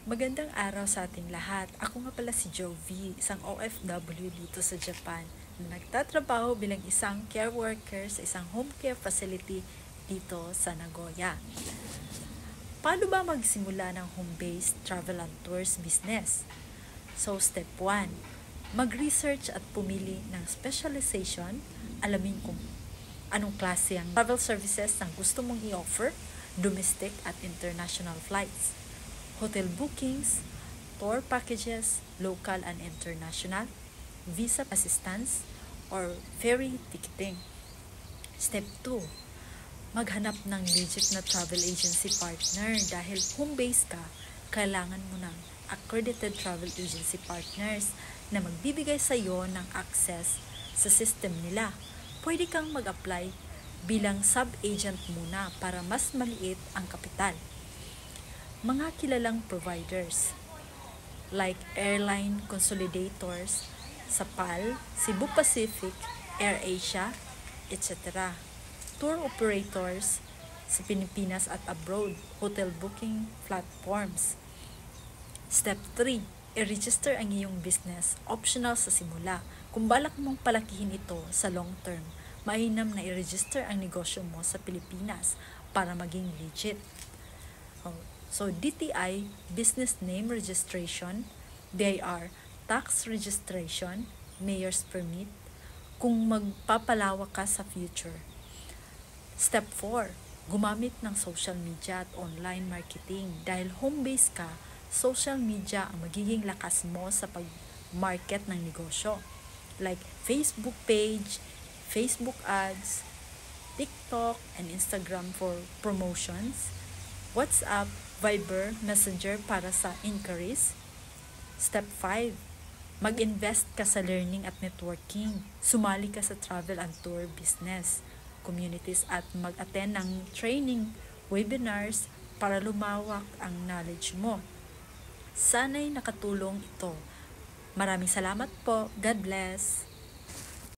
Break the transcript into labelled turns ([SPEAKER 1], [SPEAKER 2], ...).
[SPEAKER 1] Magandang araw sa ating lahat. Ako nga pala si Jovi, isang OFW dito sa Japan na nagtatrabaho bilang isang care worker sa isang home care facility dito sa Nagoya. Paano ba magsimula ng home-based travel and tours business? So, step 1, mag-research at pumili ng specialization, alamin kung anong klase ang travel services ang gusto mong i-offer, domestic at international flights, hotel bookings, tour packages, local and international, visa assistance, or ferry ticketing. Step 2, maghanap ng legit na travel agency partner dahil home-based ka, kailangan mo ng accredited travel agency partners na magbibigay sa iyo ng access sa system nila. Pwede kang mag-apply bilang sub-agent muna para mas maliit ang kapital. Mga kilalang providers like airline consolidators sa PAL, Cebu Pacific, AirAsia, etc. Tour operators sa Pilipinas at abroad, hotel booking platforms. Step 3, i-register ang iyong business, optional sa simula. Kung balak mong palakihin ito sa long term, mainam na i-register ang negosyo mo sa Pilipinas para maging legit. So, DTI, Business Name Registration, BIR, Tax Registration, Mayor's Permit, kung magpapalawak ka sa future. Step 4, gumamit ng social media at online marketing. Dahil home-based ka, social media ang magiging lakas mo sa pag-market ng negosyo. Like Facebook page, Facebook ads, TikTok, and Instagram for promotions, WhatsApp, Viber, Messenger para sa inquiries. Step 5, mag-invest ka sa learning at networking. Sumali ka sa travel and tour business communities at mag-attend ng training, webinars para lumawak ang knowledge mo. Sana'y nakatulong ito. Maraming salamat po. God bless.